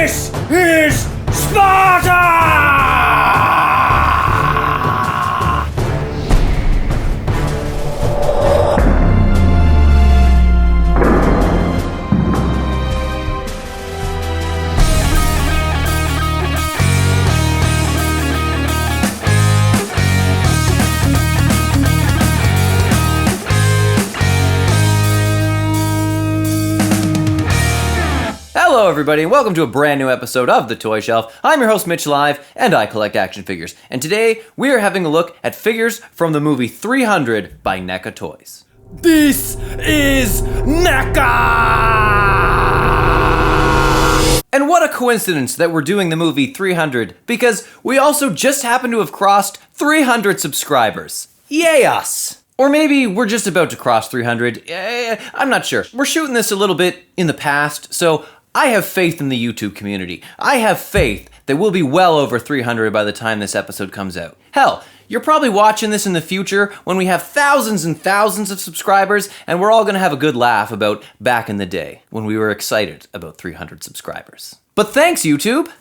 This is Sparta! Hello everybody, and welcome to a brand new episode of The Toy Shelf. I'm your host Mitch Live, and I collect action figures. And today, we are having a look at figures from the movie 300 by NECA Toys. This is NECA! And what a coincidence that we're doing the movie 300, because we also just happen to have crossed 300 subscribers. Yay us! Or maybe we're just about to cross 300, I'm not sure. We're shooting this a little bit in the past, so I have faith in the YouTube community. I have faith that we'll be well over 300 by the time this episode comes out. Hell, you're probably watching this in the future when we have thousands and thousands of subscribers, and we're all gonna have a good laugh about back in the day when we were excited about 300 subscribers. But thanks, YouTube!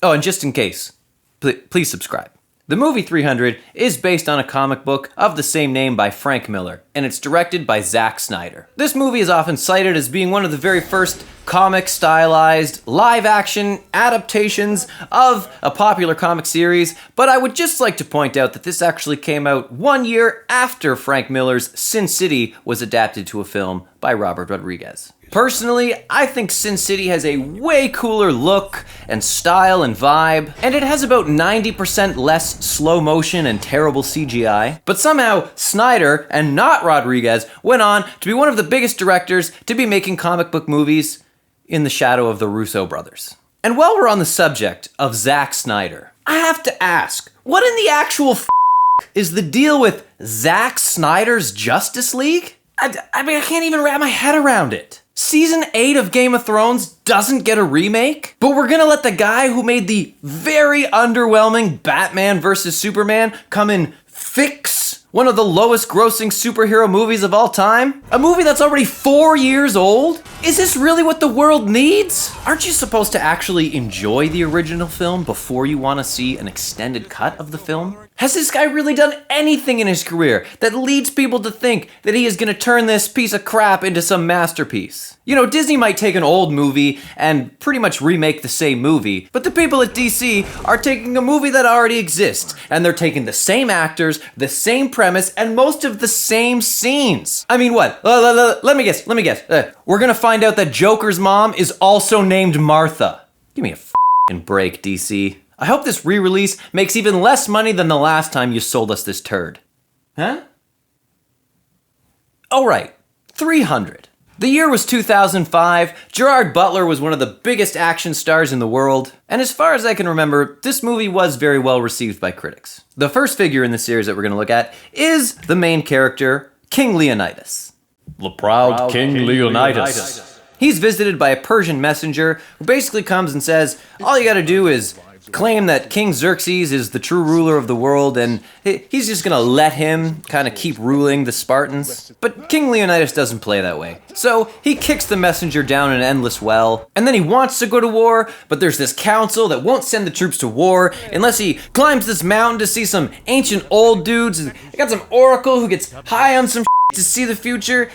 Oh, and just in case, please subscribe. The movie 300 is based on a comic book of the same name by Frank Miller, and it's directed by Zack Snyder. This movie is often cited as being one of the very first comic-stylized, live-action adaptations of a popular comic series, but I would just like to point out that this actually came out 1 year after Frank Miller's Sin City was adapted to a film by Robert Rodriguez. Personally, I think Sin City has a way cooler look and style and vibe, and it has about 90% less slow motion and terrible CGI. But somehow, Snyder, and not Rodriguez, went on to be one of the biggest directors to be making comic book movies in the shadow of the Russo brothers. And while we're on the subject of Zack Snyder, I have to ask, what in the actual is the deal with Zack Snyder's Justice League? I mean, I can't even wrap my head around it. Season 8 of Game of Thrones doesn't get a remake, but we're gonna let the guy who made the very underwhelming Batman vs. Superman come and fix one of the lowest grossing superhero movies of all time? A movie that's already 4 years old? Is this really what the world needs? Aren't you supposed to actually enjoy the original film before you want to see an extended cut of the film? Has this guy really done anything in his career that leads people to think that he is going to turn this piece of crap into some masterpiece? You know, Disney might take an old movie and pretty much remake the same movie, but the people at DC are taking a movie that already exists, and they're taking the same actors, the same premise, and most of the same scenes. I mean, what? Let me guess. We're gonna find out that Joker's mom is also named Martha. Give me a f***ing break, DC. I hope this re-release makes even less money than the last time you sold us this turd. Huh? Oh right, 300. The year was 2005, Gerard Butler was one of the biggest action stars in the world, and as far as I can remember, this movie was very well received by critics. The first figure in the series that we're going to look at is the main character, King Leonidas. The proud King Leonidas. He's visited by a Persian messenger who basically comes and says, all you gotta do is claim that King Xerxes is the true ruler of the world, and he's just gonna let him kind of keep ruling the Spartans. But King Leonidas doesn't play that way. So he kicks the messenger down an endless well, and then he wants to go to war, but there's this council that won't send the troops to war unless he climbs this mountain to see some ancient old dudes, and they got some oracle who gets high on some to see the future.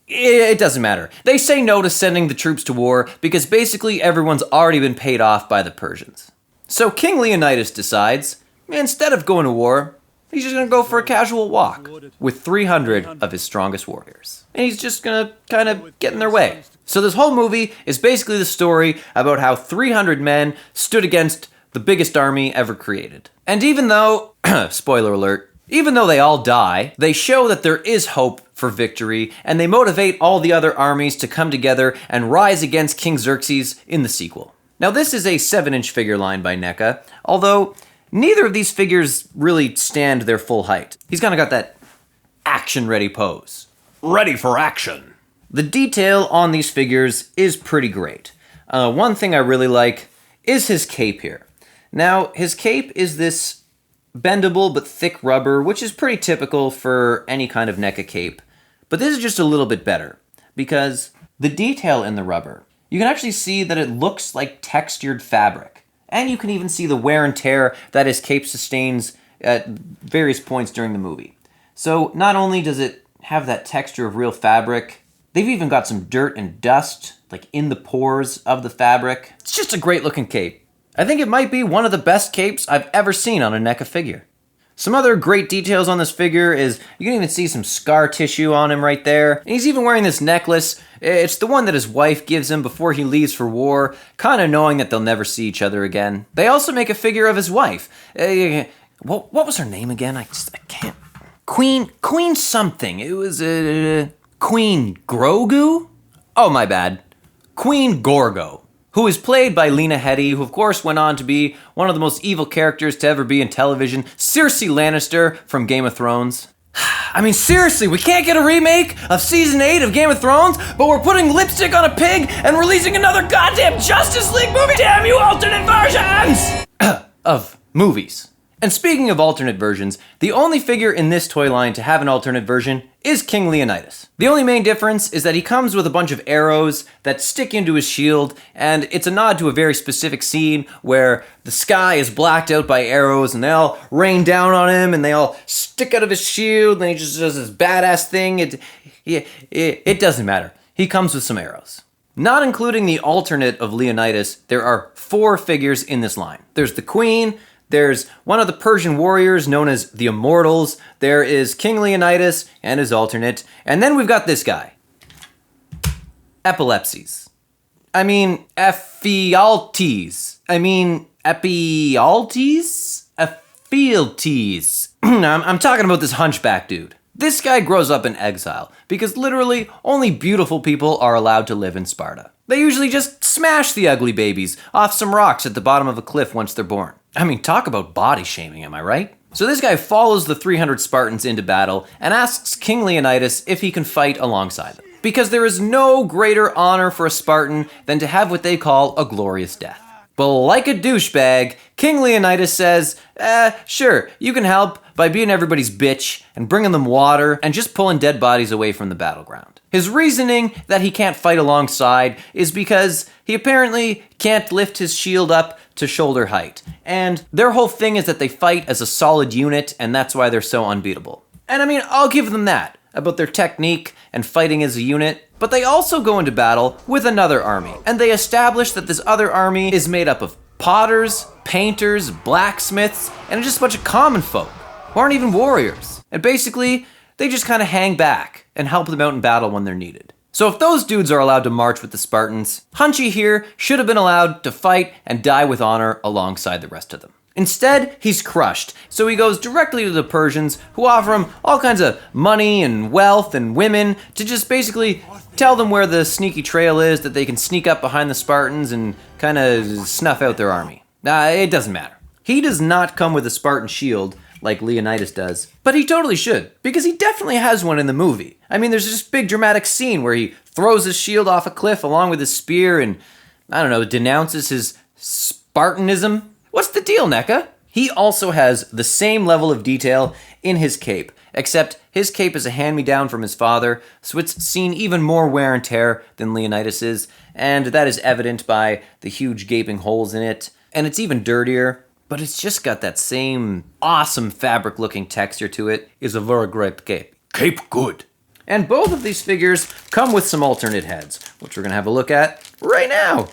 It doesn't matter. They say no to sending the troops to war because basically everyone's already been paid off by the Persians. So King Leonidas decides, instead of going to war, he's just gonna go for a casual walk with 300 of his strongest warriors. And he's just gonna kind of get in their way. So this whole movie is basically the story about how 300 men stood against the biggest army ever created. And even though, spoiler alert, even though they all die, they show that there is hope for victory, and they motivate all the other armies to come together and rise against King Xerxes in the sequel. Now this is a 7-inch figure line by NECA, although neither of these figures really stand their full height. He's kind of got that action-ready pose. Ready for action. The detail on these figures is pretty great. One thing I really like is his cape here. Now, his cape is this bendable but thick rubber, which is pretty typical for any kind of NECA cape. But this is just a little bit better, because the detail in the rubber, you can actually see that it looks like textured fabric. And you can even see the wear and tear that his cape sustains at various points during the movie. So not only does it have that texture of real fabric, they've even got some dirt and dust, like in the pores of the fabric. It's just a great looking cape. I think it might be one of the best capes I've ever seen on a NECA figure. Some other great details on this figure is you can even see some scar tissue on him right there. And he's even wearing this necklace. It's the one that his wife gives him before he leaves for war, kind of knowing that they'll never see each other again. They also make a figure of his wife. What was her name again? I can't. Queen something. It was Queen Grogu? Oh, my bad. Queen Gorgo, who is played by Lena Headey, who of course went on to be one of the most evil characters to ever be in television, Cersei Lannister from Game of Thrones. I mean, seriously, we can't get a remake of Season 8 of Game of Thrones, but we're putting lipstick on a pig and releasing another goddamn Justice League movie? Damn you alternate versions! Of movies. And speaking of alternate versions, the only figure in this toy line to have an alternate version is King Leonidas. The only main difference is that he comes with a bunch of arrows that stick into his shield, and it's a nod to a very specific scene where the sky is blacked out by arrows and they all rain down on him and they all stick out of his shield and he just does this badass thing. It doesn't matter. He comes with some arrows. Not including the alternate of Leonidas, there are 4 figures in this line. There's the Queen, there's one of the Persian warriors known as the Immortals, there is King Leonidas and his alternate, and then we've got this guy. Ephialtes. Ephialtes. Ephialtes. I'm talking about this hunchback dude. This guy grows up in exile because literally only beautiful people are allowed to live in Sparta. They usually just smash the ugly babies off some rocks at the bottom of a cliff once they're born. Talk about body shaming, am I right? So this guy follows the 300 Spartans into battle and asks King Leonidas if he can fight alongside them. Because there is no greater honor for a Spartan than to have what they call a glorious death. But like a douchebag, King Leonidas says, sure, you can help by being everybody's bitch and bringing them water and just pulling dead bodies away from the battleground. His reasoning that he can't fight alongside is because he apparently can't lift his shield up to shoulder height. And their whole thing is that they fight as a solid unit, and that's why they're so unbeatable. And I'll give them that about their technique and fighting as a unit, but they also go into battle with another army, and they establish that this other army is made up of potters, painters, blacksmiths, and just a bunch of common folk who aren't even warriors. And basically, they just kind of hang back and help them out in battle when they're needed. So if those dudes are allowed to march with the Spartans, Hunchy here should have been allowed to fight and die with honor alongside the rest of them. Instead, he's crushed, so he goes directly to the Persians, who offer him all kinds of money and wealth and women to just basically tell them where the sneaky trail is that they can sneak up behind the Spartans and kind of snuff out their army. It doesn't matter. He does not come with a Spartan shield like Leonidas does, but he totally should, because he definitely has one in the movie. There's this big dramatic scene where he throws his shield off a cliff along with his spear and, denounces his Spartanism. What's the deal, NECA? He also has the same level of detail in his cape, except his cape is a hand-me-down from his father, so it's seen even more wear and tear than Leonidas's, and that is evident by the huge gaping holes in it, and it's even dirtier, but it's just got that same awesome fabric-looking texture to it. It's a very great cape. Cape good. And both of these figures come with some alternate heads, which we're going to have a look at right now.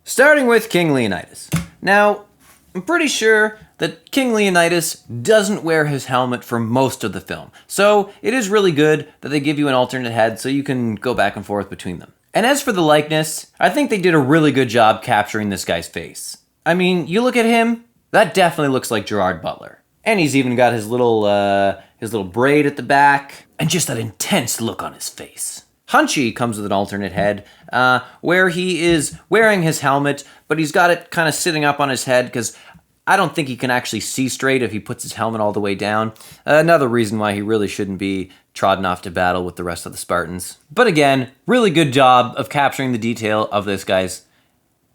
Starting with King Leonidas. Now, I'm pretty sure that King Leonidas doesn't wear his helmet for most of the film, so it is really good that they give you an alternate head so you can go back and forth between them. And as for the likeness, I think they did a really good job capturing this guy's face. You look at him, that definitely looks like Gerard Butler. And he's even got his little braid at the back, and just that intense look on his face. Hunchy comes with an alternate head, where he is wearing his helmet, but he's got it kind of sitting up on his head, because I don't think he can actually see straight if he puts his helmet all the way down. Another reason why he really shouldn't be trodden off to battle with the rest of the Spartans. But again, really good job of capturing the detail of this guy's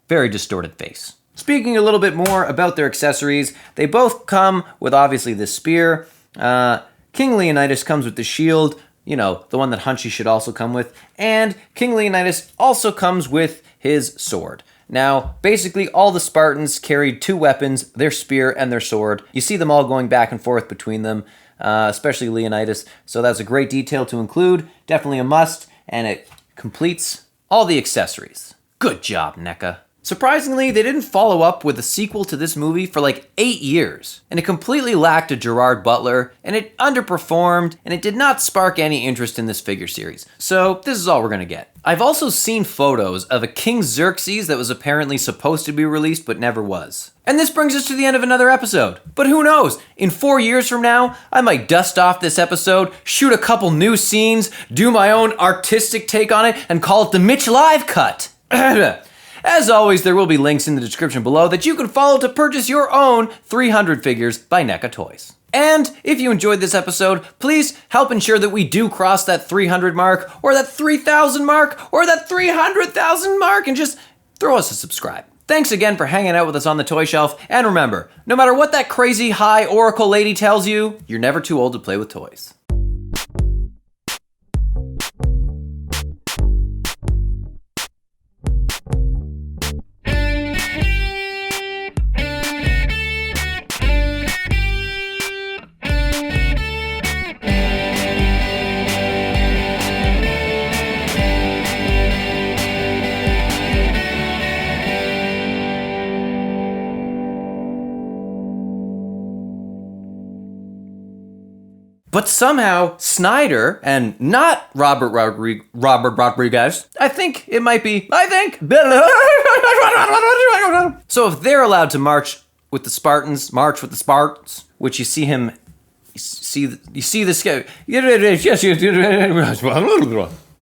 very distorted face. Speaking a little bit more about their accessories, they both come with obviously this spear. King Leonidas comes with the shield, You know, the one that Hunchy should also come with. And King Leonidas also comes with his sword. Now, basically all the Spartans carried two weapons, their spear and their sword. You see them all going back and forth between them, especially Leonidas. So that's a great detail to include, definitely a must, and it completes all the accessories. Good job, NECA. Surprisingly, they didn't follow up with a sequel to this movie for like 8 years, and it completely lacked a Gerard Butler, and it underperformed, and it did not spark any interest in this figure series. So this is all we're gonna get. I've also seen photos of a King Xerxes that was apparently supposed to be released but never was. And this brings us to the end of another episode. But who knows, in 4 years from now, I might dust off this episode, shoot a couple new scenes, do my own artistic take on it, and call it the Mitch Live Cut. As always, there will be links in the description below that you can follow to purchase your own 300 figures by NECA Toys. And if you enjoyed this episode, please help ensure that we do cross that 300 mark, or that 3,000 mark, or that 300,000 mark, and just throw us a subscribe. Thanks again for hanging out with us on the Toy Shelf, and remember, no matter what that crazy high oracle lady tells you, you're never too old to play with toys. But somehow, Snyder, and not Robert Rodriguez, I think it might be, So if they're allowed to march with the Spartans, which you see him, you see this guy,